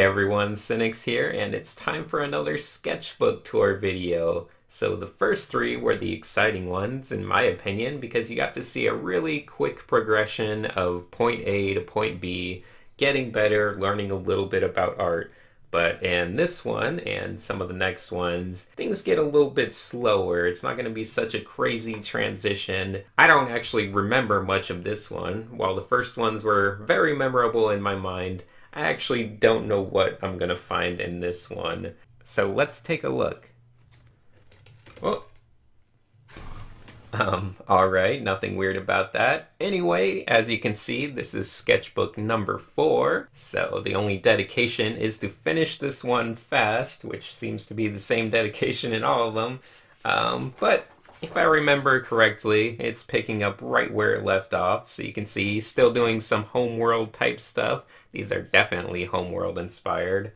everyone, Cynics here, and it's time for another sketchbook tour video. So the first three were the exciting ones, in my opinion, because you got to see a really quick progression of point A to point B, getting better, learning a little bit about art. But in this one, and some of the next ones, things get a little bit slower. It's not going to be such a crazy transition. I don't actually remember much of this one. While the first ones were very memorable in my mind, I actually don't know what I'm going to find in this one. So let's take a look. Well, alright, nothing weird about that. Anyway, as you can see, this is sketchbook number 4. So the only dedication is to finish this one fast, which seems to be the same dedication in all of them. But if I remember correctly, it's picking up right where it left off. So you can see, still doing some homeworld type stuff. These are definitely homeworld inspired.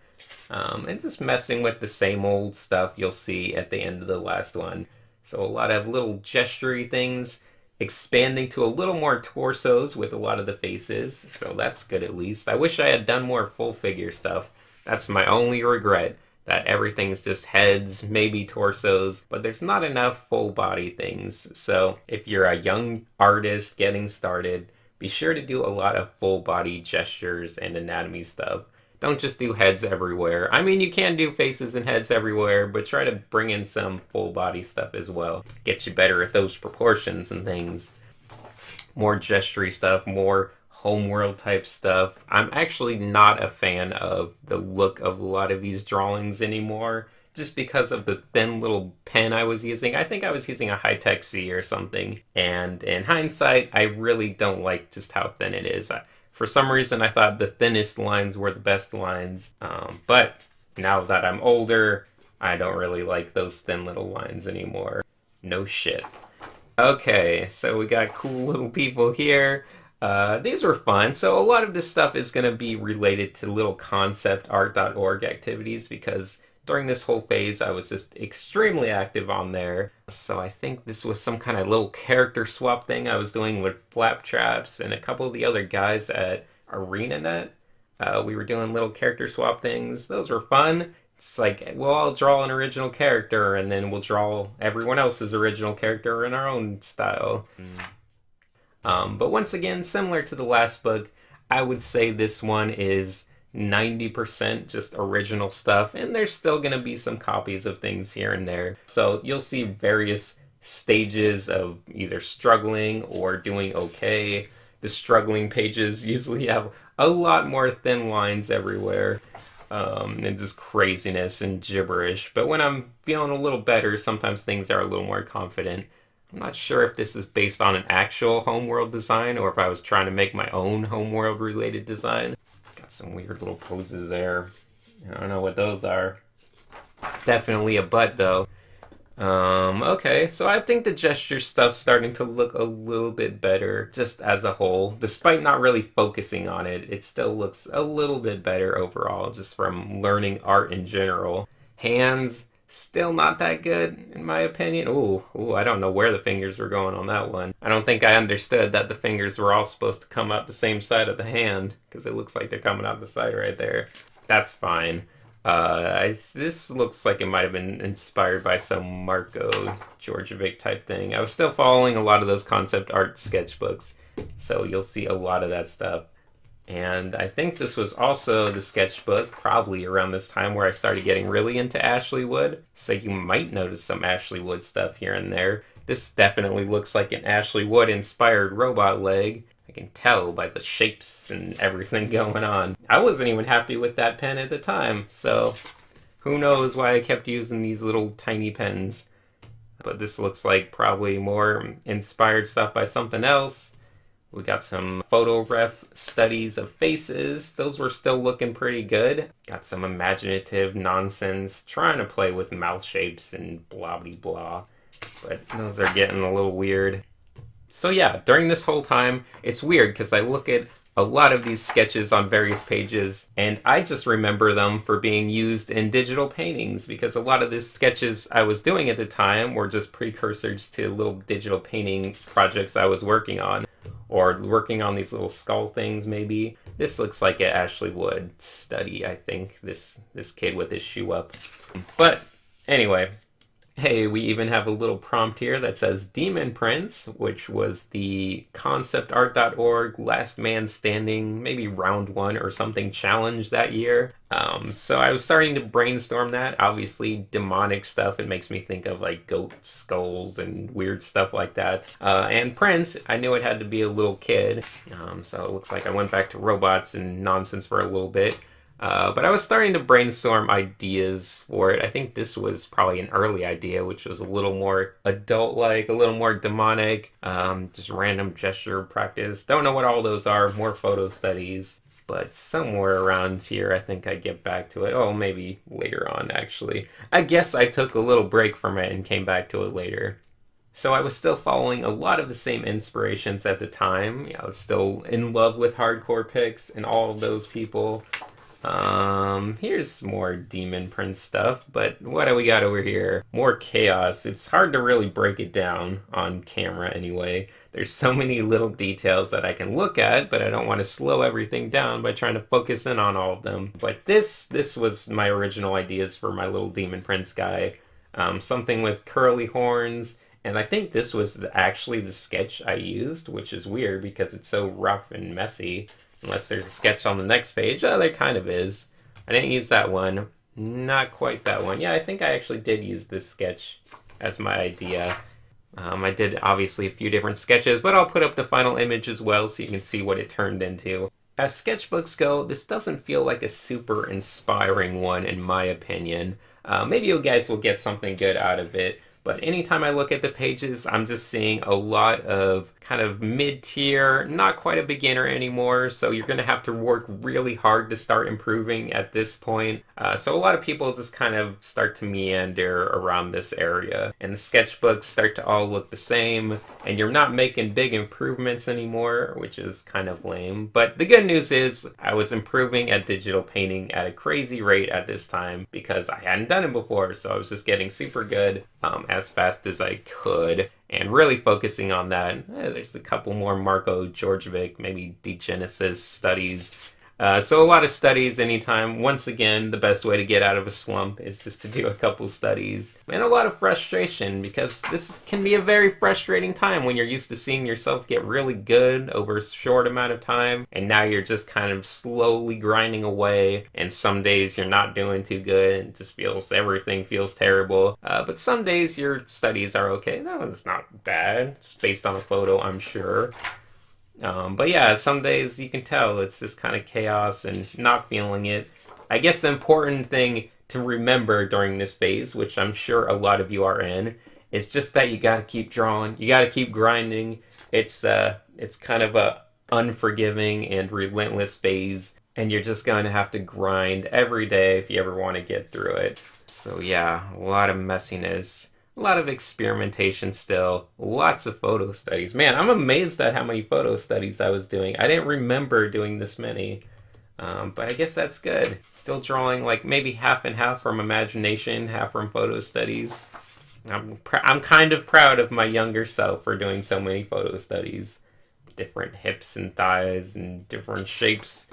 And just messing with the same old stuff you'll see at the end of the last one. So a lot of little gestury things, expanding to a little more torsos with a lot of the faces. So that's good at least. I wish I had done more full figure stuff. That's my only regret, that everything's just heads, maybe torsos, but there's not enough full body things. So if you're a young artist getting started, be sure to do a lot of full body gestures and anatomy stuff. Don't just do heads everywhere. I mean, you can do faces and heads everywhere, but try to bring in some full body stuff as well. Get you better at those proportions and things. More gestury stuff, more homeworld type stuff. I'm actually not a fan of the look of a lot of these drawings anymore, just because of the thin little pen I was using. I think I was using a High-Tech C or something. And in hindsight, I really don't like just how thin it is. For some reason, I thought the thinnest lines were the best lines, but now that I'm older, I don't really like those thin little lines anymore. No shit. Okay, so we got cool little people here. These were fun. So a lot of this stuff is going to be related to little conceptart.org activities, because during this whole phase, I was just extremely active on there. So I think this was some kind of little character swap thing I was doing with Flaptraps and a couple of the other guys at ArenaNet. We were doing little character swap things. Those were fun. It's like, we'll all draw an original character, and then we'll draw everyone else's original character in our own style. But once again, similar to the last book, I would say this one is 90% just original stuff, and there's still going to be some copies of things here and there. So you'll see various stages of either struggling or doing okay. The struggling pages usually have a lot more thin lines everywhere, and just craziness and gibberish. But when I'm feeling a little better, sometimes things are a little more confident. I'm not sure if this is based on an actual homeworld design or if I was trying to make my own homeworld related design. Some weird little poses there. I don't know what those are. Definitely a butt though. Okay, so I think the gesture stuff's starting to look a little bit better just as a whole. Despite not really focusing on it, it still looks a little bit better overall, just from learning art in general. Hands, still not that good, in my opinion. Ooh, I don't know where the fingers were going on that one. I don't think I understood that the fingers were all supposed to come out the same side of the hand, because it looks like they're coming out the side right there. That's fine. This looks like it might have been inspired by some Marco Djordjevic type thing. I was still following a lot of those concept art sketchbooks, so you'll see a lot of that stuff. And I think this was also the sketchbook, probably around this time, where I started getting really into Ashley Wood. So you might notice some Ashley Wood stuff here and there. This definitely looks like an Ashley Wood inspired robot leg. I can tell by the shapes and everything going on. I wasn't even happy with that pen at the time, so who knows why I kept using these little tiny pens. But this looks like probably more inspired stuff by something else. We got some photo ref studies of faces. Those were still looking pretty good. Got some imaginative nonsense, trying to play with mouth shapes and blah blah blah. But those are getting a little weird. So yeah, during this whole time, it's weird because I look at a lot of these sketches on various pages, and I just remember them for being used in digital paintings, because a lot of the sketches I was doing at the time were just precursors to little digital painting projects I was working on. or working on these little skull things maybe. This looks like it actually would study, I think, this kid with his shoe up. But anyway, hey, we even have a little prompt here that says Demon Prince, which was the conceptart.org Last Man Standing, maybe round one or something challenge that year. So I was starting to brainstorm that. Obviously, demonic stuff, it makes me think of like goat skulls and weird stuff like that. And Prince, I knew it had to be a little kid. So it looks like I went back to robots and nonsense for a little bit. But I was starting to brainstorm ideas for it. I think this was probably an early idea, which was a little more adult-like, a little more demonic, just random gesture practice. Don't know what all those are, more photo studies. But somewhere around here, I think I get back to it. Oh, maybe later on, actually. I guess I took a little break from it and came back to it later. So I was still following a lot of the same inspirations at the time. I was still in love with hardcore pics and all of those people. Here's more Demon Prince stuff, but what do we got over here? More chaos. It's hard to really break it down on camera anyway. There's so many little details that I can look at, but I don't want to slow everything down by trying to focus in on all of them. But this was my original ideas for my little Demon Prince guy. Something with curly horns, and I think this was actually the sketch I used, which is weird because it's so rough and messy. Unless there's a sketch on the next page. Oh, there kind of is. I didn't use that one. Not quite that one. Yeah, I think I actually did use this sketch as my idea. I did obviously a few different sketches, but I'll put up the final image as well so you can see what it turned into. As sketchbooks go, this doesn't feel like a super inspiring one in my opinion. Maybe you guys will get something good out of it. But anytime I look at the pages, I'm just seeing a lot of kind of mid-tier, not quite a beginner anymore, so you're going to have to work really hard to start improving at this point. So a lot of people just kind of start to meander around this area, and the sketchbooks start to all look the same, and you're not making big improvements anymore, which is kind of lame. But the good news is I was improving at digital painting at a crazy rate at this time because I hadn't done it before, so I was just getting super good as fast as I could, and really focusing on that. There's a couple more Marko Djordjevic, maybe Degenesis studies. So a lot of studies anytime. Once again, the best way to get out of a slump is just to do a couple studies. And a lot of frustration, because can be a very frustrating time when you're used to seeing yourself get really good over a short amount of time, and now you're just kind of slowly grinding away, and some days you're not doing too good, everything feels terrible. But some days your studies are okay. That one's not bad. It's based on a photo, I'm sure. But yeah, some days you can tell it's just kind of chaos and not feeling it. I guess the important thing to remember during this phase, which I'm sure a lot of you are in, is just that you gotta keep drawing, you gotta keep grinding. It's kind of a unforgiving and relentless phase, and you're just going to have to grind every day if you ever want to get through it. So yeah, a lot of messiness. A lot of experimentation still. Lots of photo studies. Man, I'm amazed at how many photo studies I was doing. I didn't remember doing this many. But I guess that's good. Still drawing like maybe half and half from imagination, half from photo studies. I'm kind of proud of my younger self for doing so many photo studies. Different hips and thighs and different shapes.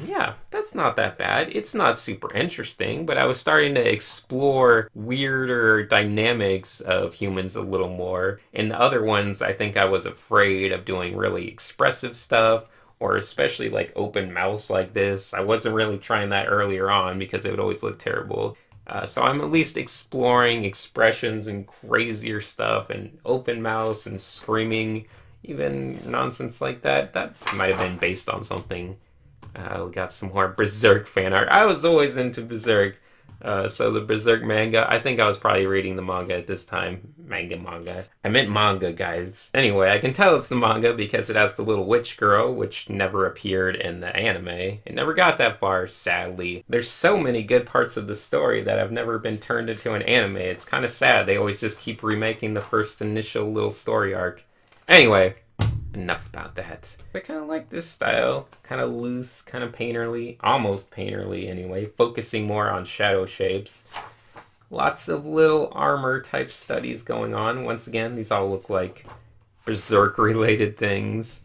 Yeah, that's not that bad. It's not super interesting, but I was starting to explore weirder dynamics of humans a little more. In the other ones, I think I was afraid of doing really expressive stuff, or especially like open mouths like this. I wasn't really trying that earlier on because it would always look terrible. So I'm at least exploring expressions and crazier stuff and open mouths and screaming, even nonsense like that. That might have been based on something. We got some more Berserk fan art. I was always into Berserk. So the Berserk manga, I think I was probably reading the manga at this time. Manga. I meant manga, guys. Anyway, I can tell it's the manga because it has the little witch girl, which never appeared in the anime. It never got that far, sadly. There's so many good parts of the story that have never been turned into an anime. It's kind of sad. They always just keep remaking the first initial little story arc. Anyway, enough about that. I kind of like this style. Kind of loose, kind of painterly. Almost painterly anyway. Focusing more on shadow shapes. Lots of little armor type studies going on. Once again, these all look like Berserk related things.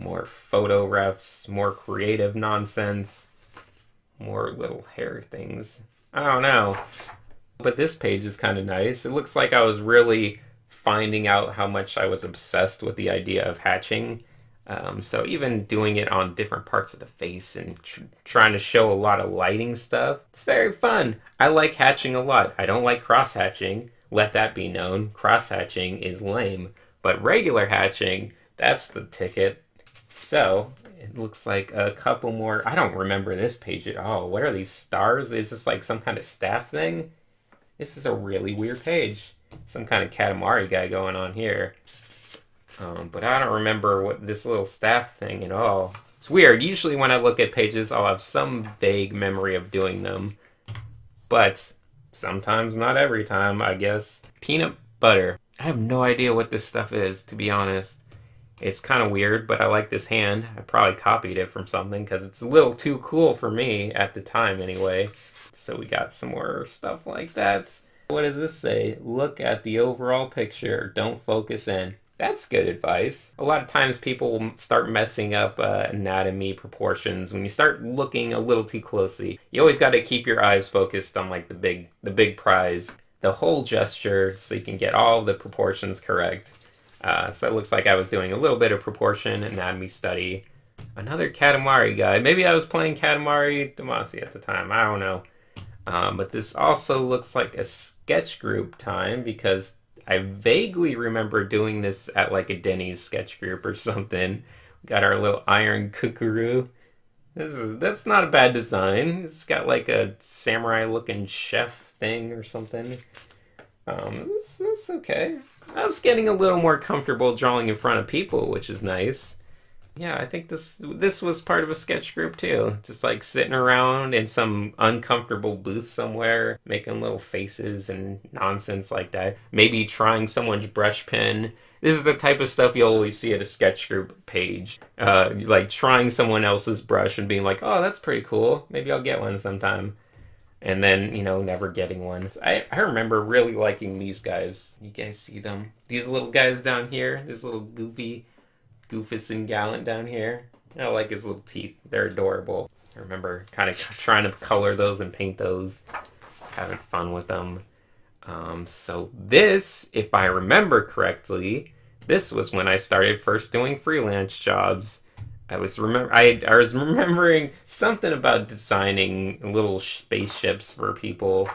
More photo refs, more creative nonsense, more little hair things. I don't know. But this page is kind of nice. It looks like I was really finding out how much I was obsessed with the idea of hatching. So even doing it on different parts of the face and trying to show a lot of lighting stuff, it's very fun. I like hatching a lot. I don't like cross hatching. Let that be known. Cross hatching is lame. But regular hatching, that's the ticket. So it looks like a couple more. I don't remember this page at all. What are these stars? Is this like some kind of staff thing? This is a really weird page. Some kind of Katamari guy going on here. But I don't remember what this little staff thing at all. It's weird. Usually when I look at pages, I'll have some vague memory of doing them. But sometimes, not every time, I guess. Peanut butter. I have no idea what this stuff is, to be honest. It's kind of weird, but I like this hand. I probably copied it from something because it's a little too cool for me at the time anyway. So we got some more stuff like that. What does this say? Look at the overall picture. Don't focus in. That's good advice. A lot of times people will start messing up anatomy, proportions when you start looking a little too closely. You always got to keep your eyes focused on like the big prize, the whole gesture, so you can get all the proportions correct. So it looks like I was doing a little bit of proportion anatomy study. Another Katamari guy. Maybe I was playing Katamari Damacy at the time. I don't know. But this also looks like a sketch group time because I vaguely remember doing this at like a Denny's sketch group or something. We got our little iron kookaroo. That's not a bad design. It's got like a samurai looking chef thing or something. It's okay. I was getting a little more comfortable drawing in front of people, which is nice. Yeah, I think this was part of a sketch group too. Just like sitting around in some uncomfortable booth somewhere, making little faces and nonsense like that. Maybe trying someone's brush pen. This is the type of stuff you'll always see at a sketch group page. Like trying someone else's brush and being like, oh, that's pretty cool. Maybe I'll get one sometime. And then, never getting one. I remember really liking these guys. You guys see them? These little guys down here. This little Goofus and Gallant down here. I like his little teeth. They're adorable. I remember kind of trying to color those and paint those. Having fun with them. So this, if I remember correctly, this was when I started first doing freelance jobs. I was remembering something about designing little spaceships for people.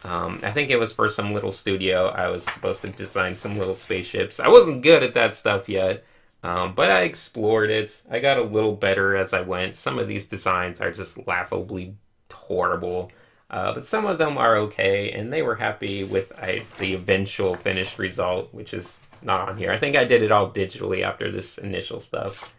I think it was for some little studio. I was supposed to design some little spaceships. I wasn't good at that stuff yet, but I explored it. I got a little better as I went. Some of these designs are just laughably horrible, but some of them are okay, and they were happy with the eventual finished result, which is not on here. I think I did it all digitally after this initial stuff.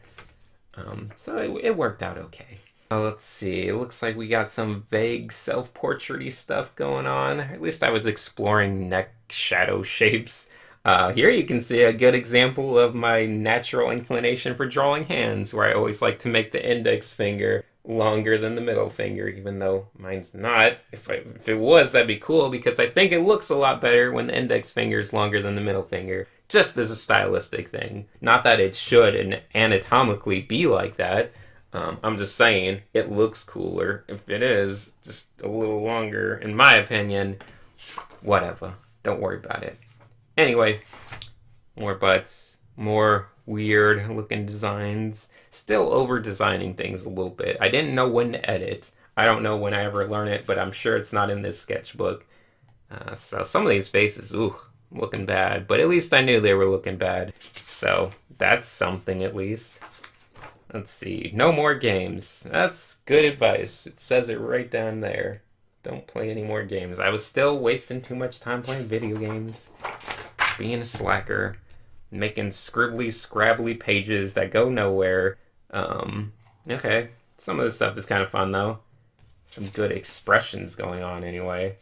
So it worked out okay. Let's see. It looks like we got some vague self-portrait-y stuff going on. At least I was exploring neck shadow shapes. Here you can see a good example of my natural inclination for drawing hands, where I always like to make the index finger longer than the middle finger, even though mine's not. If it was, that'd be cool, because I think it looks a lot better when the index finger is longer than the middle finger. Just as a stylistic thing. Not that it should anatomically be like that. I'm just saying it looks cooler if it is just a little longer, in my opinion. Whatever. Don't worry about it. Anyway, more butts, more weird looking designs. Still over designing things a little bit. I didn't know when to edit. I don't know when I ever learn it, but I'm sure it's not in this sketchbook. So some of these faces, ooh, looking bad, but at least I knew they were looking bad. So that's something at least. Let's see. No more games. That's good advice. It says it right down there. Don't play any more games. I was still wasting too much time playing video games. Being a slacker. Making scribbly, scrabbly pages that go nowhere. Okay. Some of this stuff is kind of fun, though. Some good expressions going on, anyway.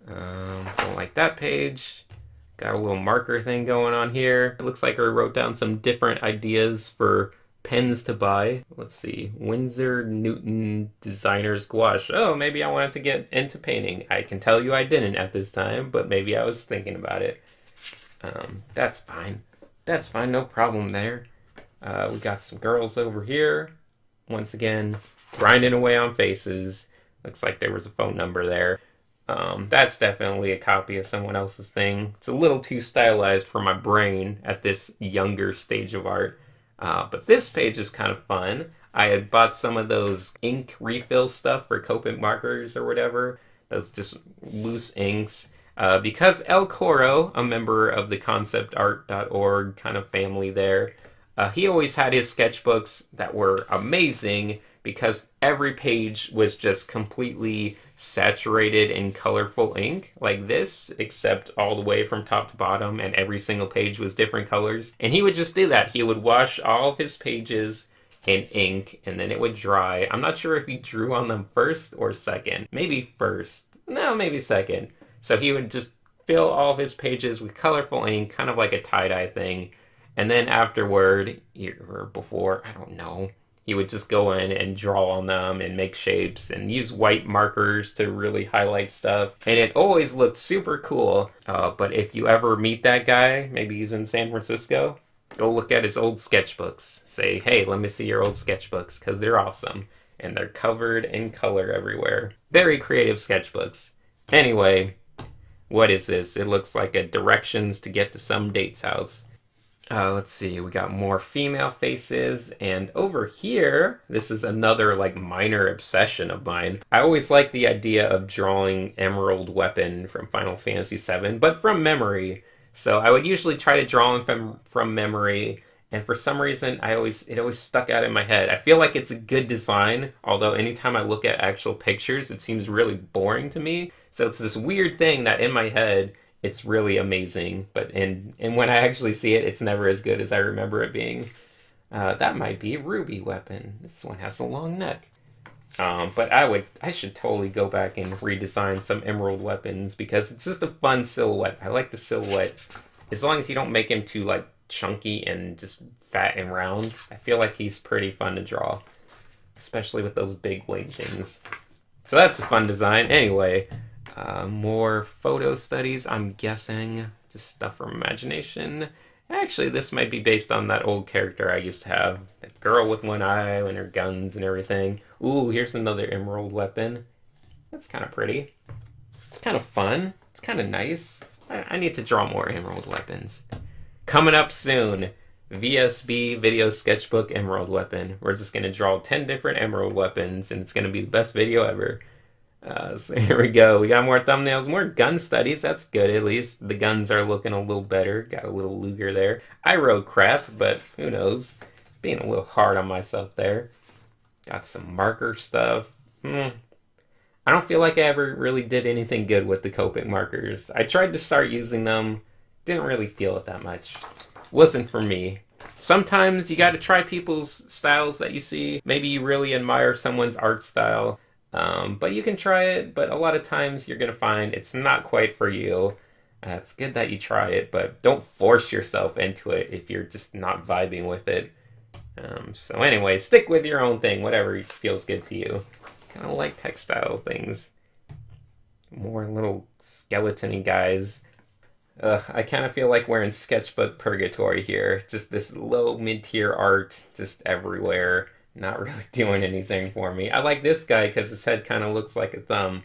Don't like that page. Got a little marker thing going on here. It looks like I wrote down some different ideas for pens to buy. Let's see. Winsor Newton Designer's Gouache. Oh, maybe I wanted to get into painting. I can tell you I didn't at this time, but maybe I was thinking about it. That's fine. That's fine. No problem there. We got some girls over here. Once again, grinding away on faces. Looks like there was a phone number there. That's definitely a copy of someone else's thing. It's a little too stylized for my brain at this younger stage of art. But this page is kind of fun. I had bought some of those ink refill stuff for Copic markers or whatever. Those just loose inks. Because El Coro, a member of the conceptart.org kind of family there, he always had his sketchbooks that were amazing because every page was just completely saturated in colorful ink like this, except all the way from top to bottom, and every single page was different colors. And he would just do that. He would wash all of his pages in ink, and then it would dry. I'm not sure if he drew on them first or second. Maybe first. No, maybe second. So he would just fill all of his pages with colorful ink, kind of like a tie-dye thing. And then afterward, or before, I don't know, he would just go in and draw on them and make shapes and use white markers to really highlight stuff. And it always looked super cool. But if you ever meet that guy, maybe he's in San Francisco, go look at his old sketchbooks. Say, hey, let me see your old sketchbooks, because they're awesome. And they're covered in color everywhere. Very creative sketchbooks. Anyway, what is this? It looks like a directions to get to some date's house. Let's see, we got more female faces, and over here, this is another like minor obsession of mine. I always like the idea of drawing Emerald Weapon from Final Fantasy VII, but from memory. So I would usually try to draw him from memory, and for some reason, it always stuck out in my head. I feel like it's a good design, although anytime I look at actual pictures, it seems really boring to me. So it's this weird thing that in my head, it's really amazing, but and when I actually see it, it's never as good as I remember it being. That might be a ruby weapon. This one has a long neck. But I should totally go back and redesign some emerald weapons because it's just a fun silhouette. I like the silhouette. As long as you don't make him too like chunky and just fat and round, I feel like he's pretty fun to draw, especially with those big wing things. So that's a fun design. Anyway. More photo studies, I'm guessing. Just stuff from imagination. Actually, this might be based on that old character I used to have. That girl with one eye and her guns and everything. Ooh, here's another emerald weapon. That's kind of pretty. It's kind of fun. It's kind of nice. I need to draw more emerald weapons. Coming up soon, VSB Video Sketchbook Emerald Weapon. We're just going to draw 10 different emerald weapons, and it's going to be the best video ever. So here we go. We got more thumbnails, more gun studies. That's good, at least. The guns are looking a little better. Got a little Luger there. I wrote crap, but who knows? Being a little hard on myself there. Got some marker stuff. I don't feel like I ever really did anything good with the Copic markers. I tried to start using them. Didn't really feel it that much. Wasn't for me. Sometimes you got to try people's styles that you see. Maybe you really admire someone's art style. But you can try it, but a lot of times you're going to find it's not quite for you. It's good that you try it, but don't force yourself into it if you're just not vibing with it. So anyway, stick with your own thing, whatever feels good to you. Kind of like textile things. More little skeleton-y guys. I kind of feel like we're in sketchbook purgatory here. Just this low mid-tier art just everywhere. Not really doing anything for me. I like this guy because his head kind of looks like a thumb.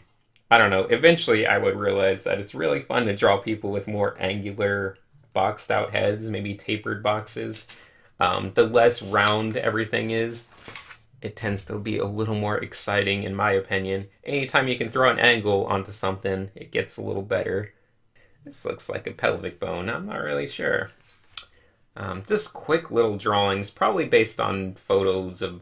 I don't know. Eventually, I would realize that it's really fun to draw people with more angular, boxed out heads, maybe tapered boxes. The less round everything is, it tends to be a little more exciting, in my opinion. Anytime you can throw an angle onto something, it gets a little better. This looks like a pelvic bone. I'm not really sure. Just quick little drawings, probably based on photos of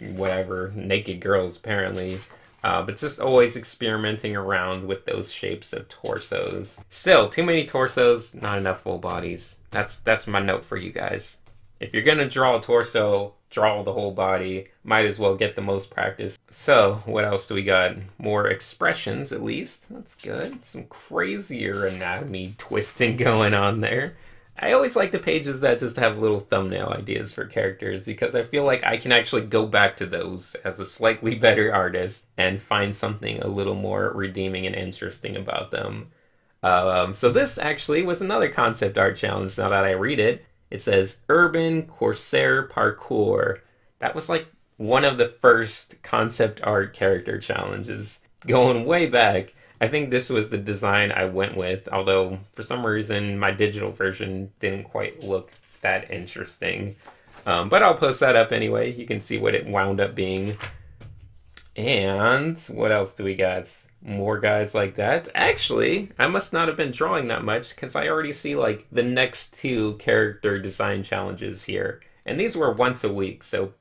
whatever, naked girls apparently, but just always experimenting around with those shapes of torsos. Still, too many torsos, not enough full bodies. That's my note for you guys. If you're gonna draw a torso, draw the whole body. Might as well get the most practice. So, what else do we got? More expressions, at least. That's good. Some crazier anatomy twisting going on there. I always like the pages that just have little thumbnail ideas for characters because I feel like I can actually go back to those as a slightly better artist and find something a little more redeeming and interesting about them. So this actually was another concept art challenge now that I read it. It says Urban Corsair Parkour. That was like one of the first concept art character challenges going way back. I think this was the design I went with, although for some reason my digital version didn't quite look that interesting. But I'll post that up anyway. You can see what it wound up being. And what else do we got? More guys like that. Actually, I must not have been drawing that much because I already see like the next two character design challenges here. And these were once a week, so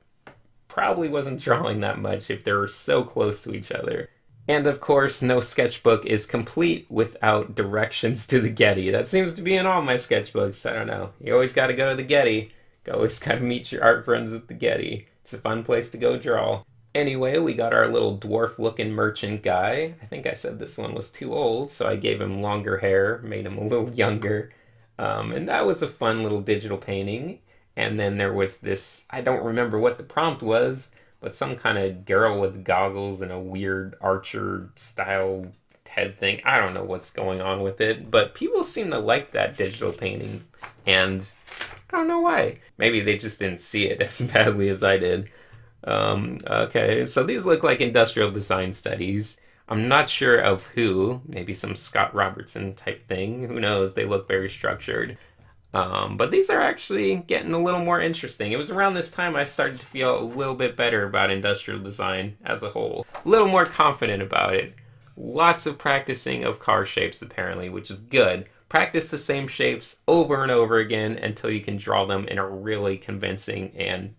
probably wasn't drawing that much if they were so close to each other. And of course, no sketchbook is complete without directions to the Getty. That seems to be in all my sketchbooks. I don't know. You always got to go to the Getty. You always got to meet your art friends at the Getty. It's a fun place to go draw. Anyway, we got our little dwarf-looking merchant guy. I think I said this one was too old, so I gave him longer hair, made him a little younger. And that was a fun little digital painting. And then there was this, I don't remember what the prompt was, but some kind of girl with goggles and a weird archer style head thing. I don't know what's going on with it, but people seem to like that digital painting. And I don't know why. Maybe they just didn't see it as badly as I did. Okay, so these look like industrial design studies. I'm not sure of who, maybe some Scott Robertson type thing. Who knows? They look very structured. But these are actually getting a little more interesting. It was around this time I started to feel a little bit better about industrial design as a whole. A little more confident about it. Lots of practicing of car shapes apparently, which is good. Practice the same shapes over and over again until you can draw them in a really convincing and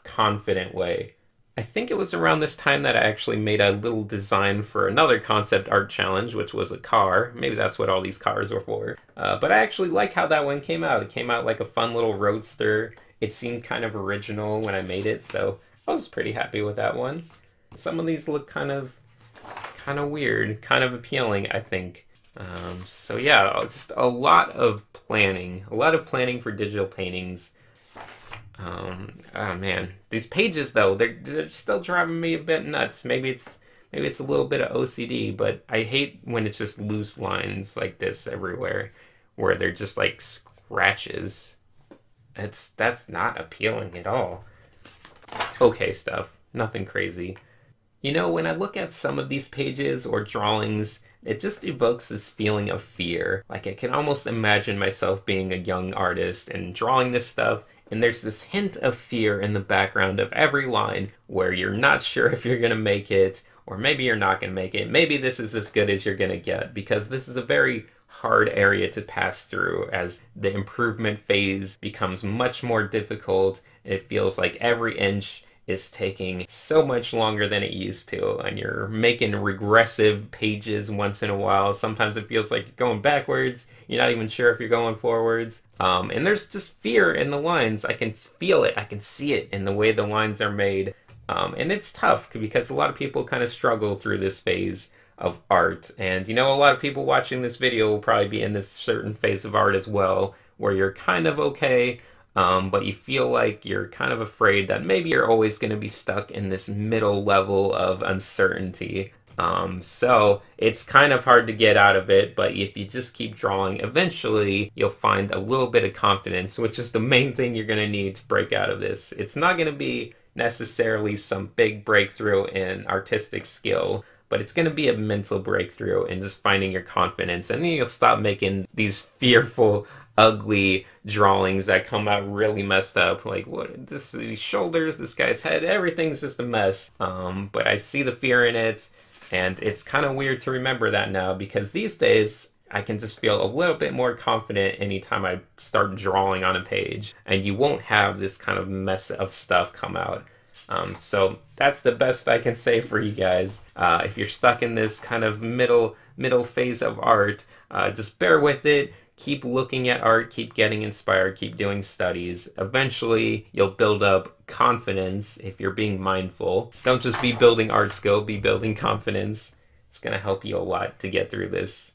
confident way. I think it was around this time that I actually made a little design for another concept art challenge, which was a car. Maybe that's what all these cars were for. But I actually like how that one came out. It came out like a fun little roadster. It seemed kind of original when I made it, so I was pretty happy with that one. Some of these look kind of weird, kind of appealing, I think. So yeah, just a lot of planning for digital paintings. Oh man, these pages though, they're still driving me a bit nuts. Maybe it's a little bit of OCD, but I hate when it's just loose lines like this everywhere, where they're just like scratches. That's not appealing at all. Okay stuff, nothing crazy. You know, when I look at some of these pages or drawings, it just evokes this feeling of fear. Like I can almost imagine myself being a young artist and drawing this stuff. And there's this hint of fear in the background of every line where you're not sure if you're going to make it, or maybe you're not going to make it. Maybe this is as good as you're going to get, because this is a very hard area to pass through as the improvement phase becomes much more difficult. It feels like every inch is taking so much longer than it used to, and you're making regressive pages once in a while. Sometimes it feels like you're going backwards. You're not even sure if you're going forwards. And there's just fear in the lines. I can feel it. I can see it in the way the lines are made. And it's tough because a lot of people kind of struggle through this phase of art. And you know, a lot of people watching this video will probably be in this certain phase of art as well, where you're kind of okay, but you feel like you're kind of afraid that maybe you're always going to be stuck in this middle level of uncertainty. So it's kind of hard to get out of it, but if you just keep drawing, eventually you'll find a little bit of confidence, which is the main thing you're going to need to break out of this. It's not going to be necessarily some big breakthrough in artistic skill, but it's going to be a mental breakthrough in just finding your confidence, and then you'll stop making these fearful, ugly drawings that come out really messed up. Like these shoulders, this guy's head, everything's just a mess. But I see the fear in it, and it's kind of weird to remember that now, because these days I can just feel a little bit more confident anytime I start drawing on a page, and you won't have this kind of mess of stuff come out. So that's the best I can say for you guys. If you're stuck in this kind of middle phase of art, just bear with it. Keep looking at art, keep getting inspired, keep doing studies. Eventually, you'll build up confidence if you're being mindful. Don't just be building art skill, be building confidence. It's going to help you a lot to get through this.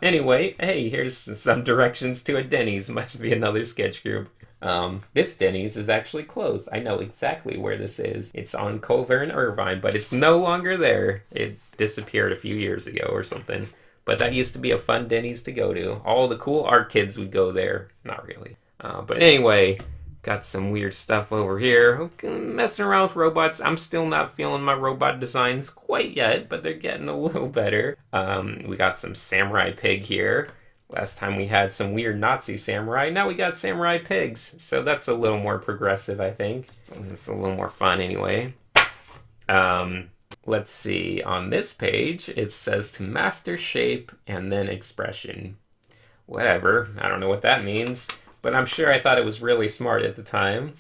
Anyway, hey, here's some directions to a Denny's. Must be another sketch group. This Denny's is actually closed. I know exactly where this is. It's on Culver and Irvine, but it's no longer there. It disappeared a few years ago or something. But that used to be a fun Denny's to go to. All the cool art kids would go there. Not really. But anyway, got some weird stuff over here. Messing around with robots. I'm still not feeling my robot designs quite yet, but they're getting a little better. We got some samurai pig here. Last time we had some weird Nazi samurai. Now we got samurai pigs. So that's a little more progressive, I think. It's a little more fun anyway. Let's see. On this page, it says to master shape and then expression. Whatever. I don't know what that means. But I'm sure I thought it was really smart at the time.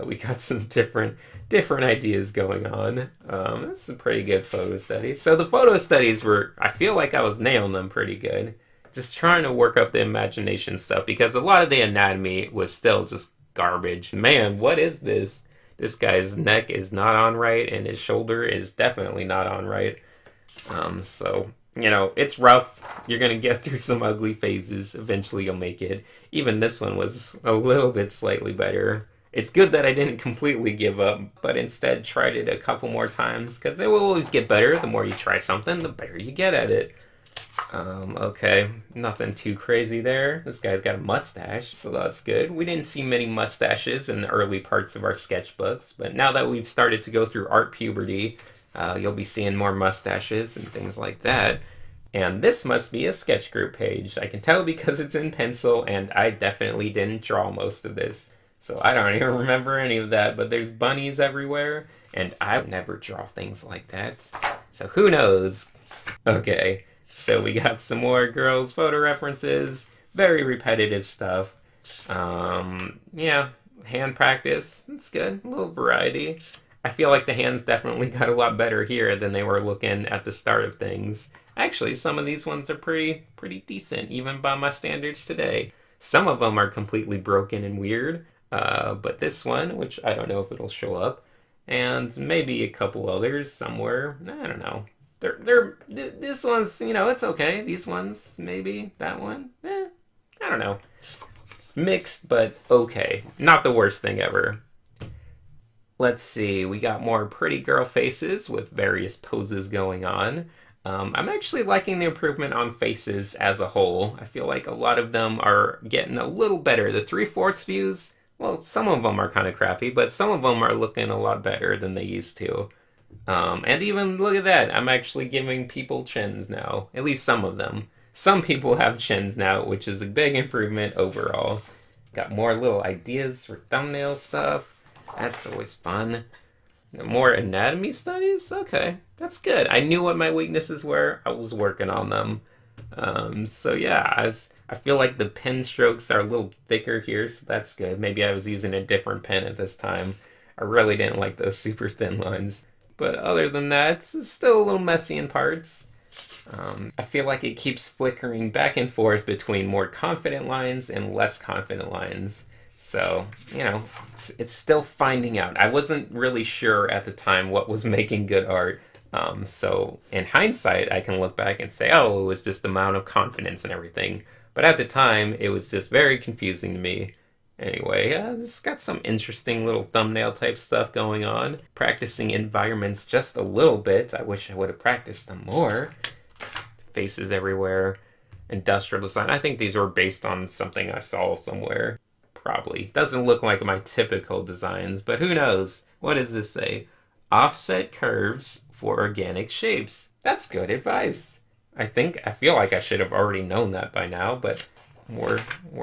We got some different ideas going on. That's some pretty good photo studies. So the photo studies were, I feel like I was nailing them pretty good. Just trying to work up the imagination stuff because a lot of the anatomy was still just garbage. Man, what is this? This guy's neck is not on right and his shoulder is definitely not on right. So, you know, it's rough. You're going to get through some ugly phases. Eventually you'll make it. Even this one was a little bit slightly better. It's good that I didn't completely give up, but instead tried it a couple more times because it will always get better. The more you try something, the better you get at it. Okay, nothing too crazy there. This guy's got a mustache, so that's good. We didn't see many mustaches in the early parts of our sketchbooks, but now that we've started to go through art puberty, you'll be seeing more mustaches and things like that. And this must be a sketch group page. I can tell because it's in pencil, and I definitely didn't draw most of this. So I don't even remember any of that, but there's bunnies everywhere, and I would never draw things like that. So who knows? Okay. So we got some more girls' photo references, very repetitive stuff. Yeah, hand practice, it's good, a little variety. I feel like the hands definitely got a lot better here than they were looking at the start of things. Actually, some of these ones are pretty decent, even by my standards today. Some of them are completely broken and weird, but this one, which I don't know if it'll show up, and maybe a couple others somewhere, I don't know. This one's, you know, it's okay. These ones, maybe. That one, I don't know. Mixed, but okay. Not the worst thing ever. Let's see. We got more pretty girl faces with various poses going on. I'm actually liking the improvement on faces as a whole. I feel like a lot of them are getting a little better. The 3/4 views, well, some of them are kind of crappy, but some of them are looking a lot better than they used to. And even, look at that, I'm actually giving people chins now. At least some of them. Some people have chins now, which is a big improvement overall. Got more little ideas for thumbnail stuff. That's always fun. More anatomy studies? Okay, that's good. I knew what my weaknesses were. I was working on them. So yeah, I feel like the pen strokes are a little thicker here, so that's good. Maybe I was using a different pen at this time. I really didn't like those super thin lines. But other than that, it's still a little messy in parts. I feel like it keeps flickering back and forth between more confident lines and less confident lines. So, you know, it's still finding out. I wasn't really sure at the time what was making good art. So in hindsight, I can look back and say, oh, it was just the amount of confidence and everything. But at the time, it was just very confusing to me. Anyway, this got some interesting little thumbnail type stuff going on. Practicing environments just a little bit. I wish I would have practiced them more. Faces everywhere. Industrial design. I think these were based on something I saw somewhere. Probably. Doesn't look like my typical designs, but who knows? What does this say? Offset curves for organic shapes. That's good advice. I feel like I should have already known that by now, but more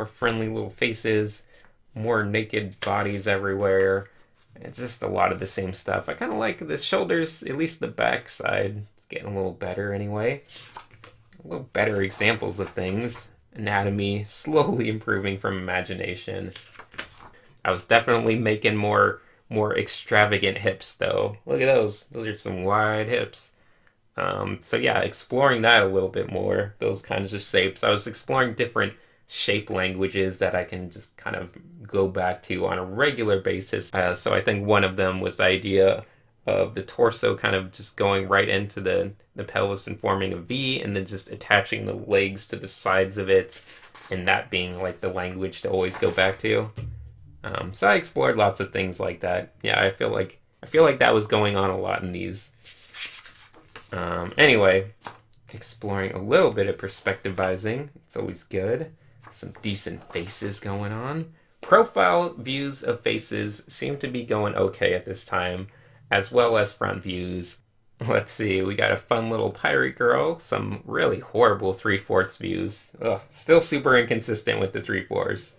friendly little faces. More naked bodies everywhere. It's just a lot of the same stuff. I kind of like the shoulders, at least the back side, getting a little better anyway. A little better examples of things. Anatomy slowly improving from imagination. I was definitely making more extravagant hips though. Look at those. Those are some wide hips. So yeah, exploring that a little bit more. Those kinds of shapes. I was exploring different shape languages that I can just kind of go back to on a regular basis. So I think one of them was the idea of the torso kind of just going right into the pelvis and forming a V, and then just attaching the legs to the sides of it, and that being like the language to always go back to. So I explored lots of things like that. Yeah, I feel like that was going on a lot in these. Anyway, exploring a little bit of perspectivizing. It's always good. Some decent faces going on. Profile views of faces seem to be going okay at this time, as well as front views. Let's see, we got a fun little pirate girl, some really horrible 3/4 views. Ugh, still super inconsistent with the 3/4.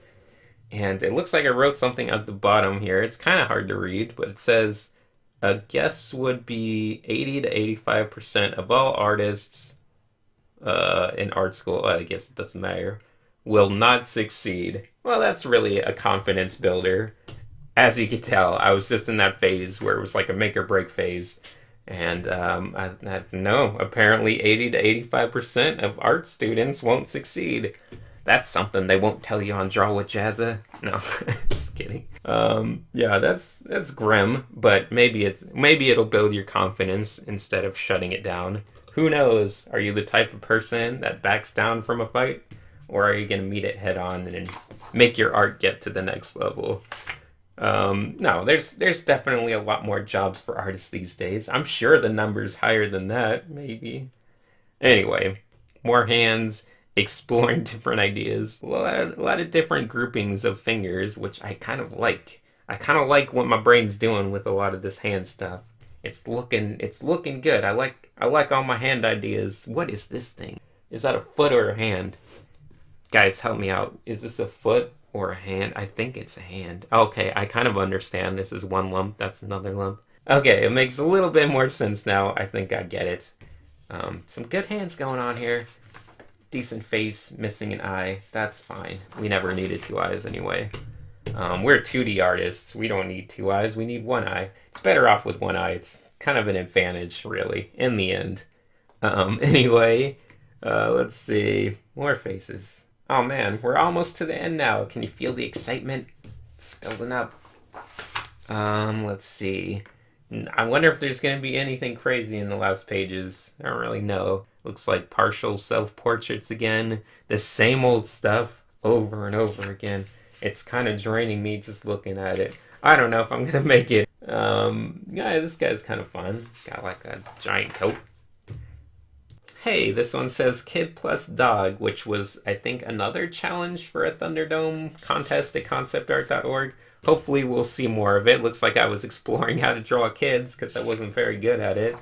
And it looks like I wrote something at the bottom here. It's kind of hard to read, but it says a guess would be 80 to 85% of all artists in art school, I guess it doesn't matter, will not succeed. Well, that's really a confidence builder. As you can tell, I was just in that phase where it was like a make or break phase. And no, apparently 80 to 85% of art students won't succeed. That's something they won't tell you on Draw with Jazza. No, just kidding. Yeah, that's grim, but maybe it'll build your confidence instead of shutting it down. Who knows? Are you the type of person that backs down from a fight, or are you gonna meet it head on and make your art get to the next level? No, there's definitely a lot more jobs for artists these days. I'm sure the number's higher than that, maybe. Anyway, more hands, exploring different ideas. A lot of different groupings of fingers, which I kind of like. I kind of like what my brain's doing with a lot of this hand stuff. It's looking good. I like all my hand ideas. What is this thing? Is that a foot or a hand? Guys, help me out. Is this a foot or a hand? I think it's a hand. Okay, I kind of understand. This is one lump. That's another lump. Okay, it makes a little bit more sense now. I think I get it. Some good hands going on here. Decent face, missing an eye. That's fine. We never needed 2 eyes anyway. We're 2D artists. We don't need 2 eyes. We need 1 eye. It's better off with 1 eye. It's kind of an advantage, really, in the end. Anyway, let's see. More faces. Oh man, we're almost to the end now. Can you feel the excitement? It's building up. Let's see. I wonder if there's going to be anything crazy in the last pages. I don't really know. Looks like partial self-portraits again. The same old stuff over and over again. It's kind of draining me just looking at it. I don't know if I'm going to make it. Yeah, this guy's kind of fun. Got like a giant coat. Hey, this one says Kid Plus Dog, which was, I think, another challenge for a Thunderdome contest at conceptart.org. Hopefully we'll see more of it. Looks like I was exploring how to draw kids because I wasn't very good at it.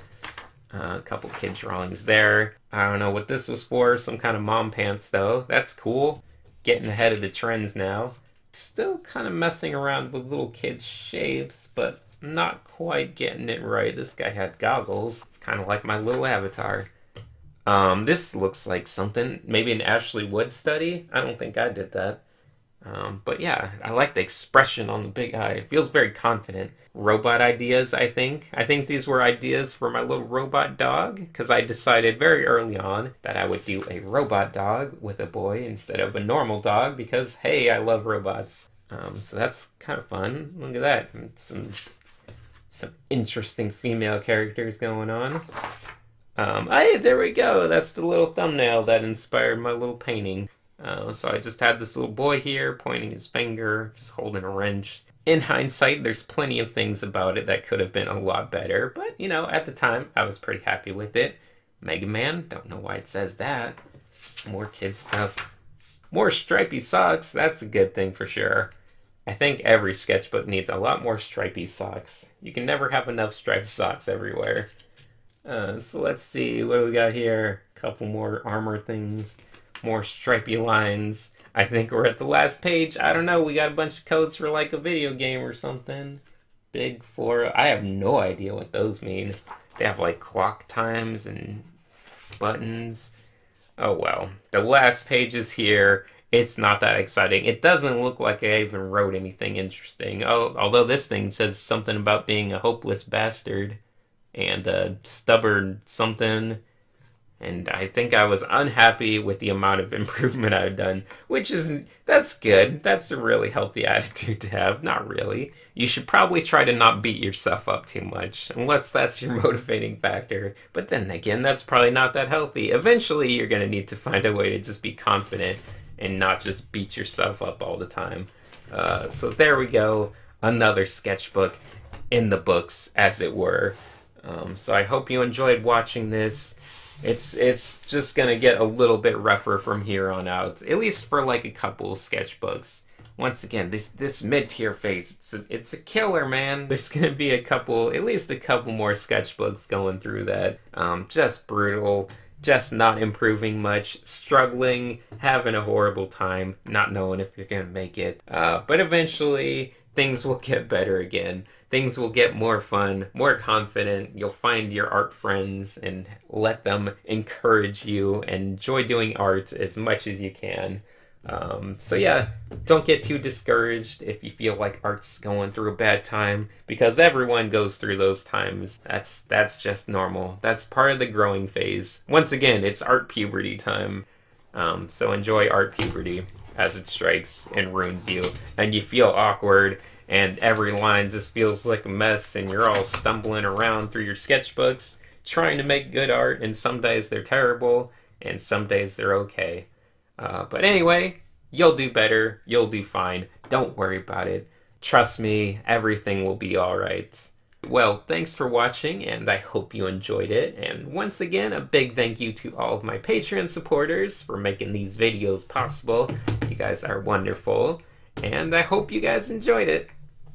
A couple kid drawings there. I don't know what this was for. Some kind of mom pants, though. That's cool. Getting ahead of the trends now. Still kind of messing around with little kid shapes, but not quite getting it right. This guy had goggles. It's kind of like my little avatar. This looks like something, maybe an Ashley Wood study. I don't think I did that. But yeah, I like the expression on the big eye. It feels very confident. Robot ideas, I think. I think these were ideas for my little robot dog, because I decided very early on that I would do a robot dog with a boy instead of a normal dog, because, hey, I love robots. So that's kind of fun. Look at that. Some interesting female characters going on. Hey, there we go. That's the little thumbnail that inspired my little painting. So I just had this little boy here pointing his finger, just holding a wrench. In hindsight, there's plenty of things about it that could have been a lot better, but, you know, at the time, I was pretty happy with it. Mega Man, don't know why it says that. More kid stuff. More stripy socks, that's a good thing for sure. I think every sketchbook needs a lot more stripy socks. You can never have enough striped socks everywhere. So let's see, what do we got here? A couple more armor things. More stripy lines. I think we're at the last page. I don't know. We got a bunch of codes for like a video game or something. Big 4. I have no idea what those mean. They have like clock times and buttons. Oh well. The last page is here. It's not that exciting. It doesn't look like I even wrote anything interesting. Although this thing says something about being a hopeless bastard and a stubborn something. And I think I was unhappy with the amount of improvement I've done, that's good. That's a really healthy attitude to have. Not really. You should probably try to not beat yourself up too much, unless that's your motivating factor. But then again, that's probably not that healthy. Eventually, you're going to need to find a way to just be confident and not just beat yourself up all the time. So there we go. Another sketchbook in the books, as it were. So I hope you enjoyed watching this. It's just gonna get a little bit rougher from here on out, at least for like a couple sketchbooks. once again, this mid-tier phase, it's a killer, man. There's gonna be at least a couple more sketchbooks going through that. Just brutal, just not improving much, struggling, having a horrible time, not knowing if you're gonna make it. But eventually, things will get better again. Things will get more fun, more confident. You'll find your art friends and let them encourage you and enjoy doing art as much as you can. So yeah, don't get too discouraged if you feel like art's going through a bad time, because everyone goes through those times. That's just normal. That's part of the growing phase. Once again, it's art puberty time. So enjoy art puberty as it strikes and ruins you, and you feel awkward, and every line just feels like a mess, and you're all stumbling around through your sketchbooks trying to make good art, and some days they're terrible, and some days they're okay. But anyway, you'll do better. You'll do fine. Don't worry about it. Trust me, everything will be alright. Well, thanks for watching, and I hope you enjoyed it. And once again, a big thank you to all of my Patreon supporters for making these videos possible. You guys are wonderful, and I hope you guys enjoyed it.